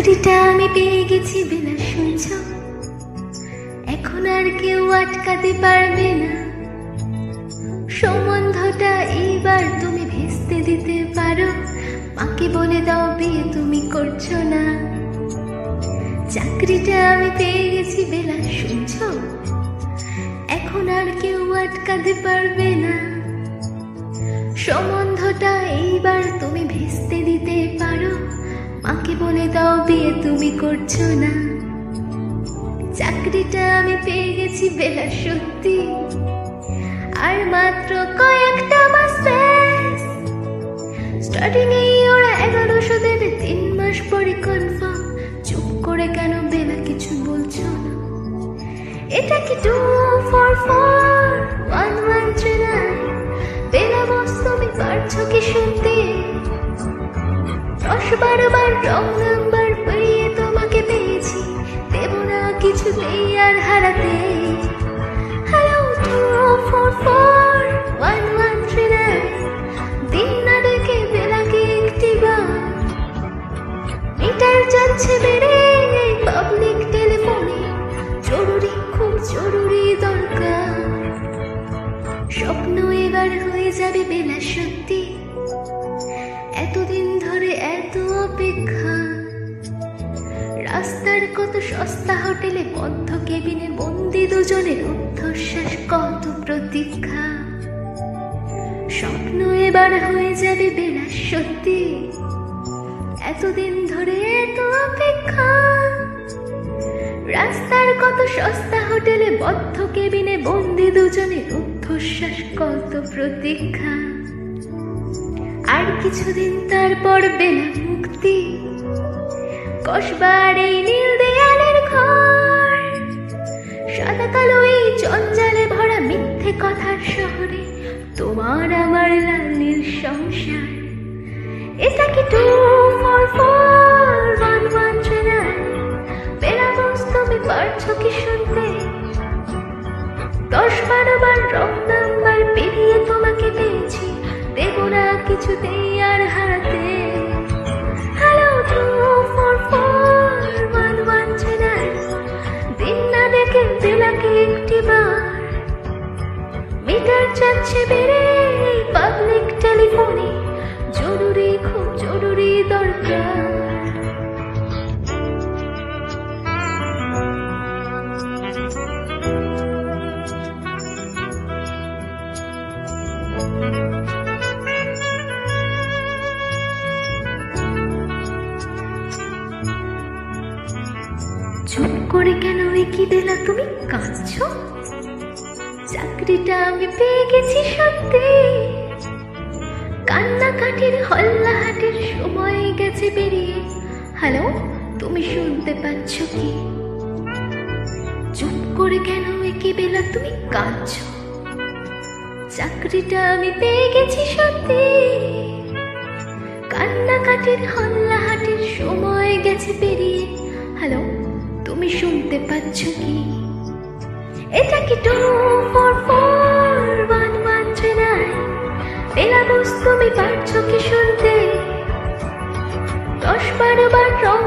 চাকরিটা আমি পেয়ে গেছি বেলা, শুনছ? এখন আর কেউ আটকাতে পারবে না। সম্বন্ধটা এইবার তুমি ভেস্তে দিতে পারো, মাকে বলে দাও বিয়ে তুমি করছো না। চাকরিটা আমি পেয়ে গেছি বেলা, শুনছ? এখন আর কেউ আটকাতে পারবে না। সম্বন্ধটা এইবার তুমি ভেস্তে দিতে পারো, মাকে বলে দাও বিয়ে তুমি করছো না। চাকরিটা আমি পেয়ে গেছি বেলা, সত্যি আর মাত্র কয়েকটা মাস ব্যাস। স্টার্টিং এই ওরা 1100 দেবে, 3 মাস পরে কনফার্ম। চুপ করে কেন বেলা কিছু বলছো না? এটা কি 2441139? বেলা বস তুমি পারছো কি শুনতে? 10-12 বার রং নাম্বার পেরিয়ে তোমাকে পেয়েছি, দেব না কিছুতেই আর হারাতে। হ্যালো 2441139, দিন না দেখে বেলাকে একটিবার। মিটার যাচ্ছে বেড়ে এই পাবলিক টেলিফোনে, জরুরি খুব জরুরি দরকার। স্বপ্ন এবার হয়ে যাবে বেলা, সত্যি এতদিন ধরে এত অপেক্ষা। রাস্তার কত সস্তা হোটেলে, বদ্ধ কেবিনে বন্দি দুজনের ঊর্ধ্বশ্বাস, কত প্রতীক্ষা। স্বপ্ন এবার হয়ে যাবে বেলা, সত্যি এতদিন ধরে এত অপেক্ষা। রাস্তার কত সস্তা হোটেলে, বদ্ধ কেবিনে বন্দি দুজনের ঊর্ধ্বশ্বাস, কত প্রতীক্ষা। আর কিছুদিন তারপর বেলা মুক্তি, কসবার এই নীল দেয়ালের ঘর। সাদা কালো এই জঞ্জালে ভরা মিথ্যে কথার শহরে, তোমার আমার লাল নীল সংসার। এটা কি 2441139? বেলা বস তুমি পারছো কি শুনতে? 10-12 বার রং নাম্বার পেরিয়ে তোমাকে পেয়েছি, দেব না কিছুতেই আর হারাতে। হ্যালো 2441139, দিন না দেখে বেলাকে একটিবার। মিটার যাচ্ছে বেড়ে এই পাবলিক টেলিফোনে, জরুরি খুব জরুরি দরকার। চুপ করে কেন কি বেলা তুমি কাঁদছো? চাকরিটা আমি পেয়ে গেছি সত্যি, কান্নাকাটির হল্লাহাটের সময় গেছে বেরিয়ে। হ্যালো তুমি শুনতে পাচ্ছ কি? চুপ করে কেন কি বেলা তুমি কাঁদছো? চাকরিটা আমি পেয়ে গেছি সত্যি, কান্নাকাটির হল্লাহাটের সময় গেছে পেরিয়ে। হ্যালো তুমি শুনতে পাচ্ছ কি? এটা কি 2441139? বেলা বস তুমি পারছো কি শুনতে? 10-12 বার রং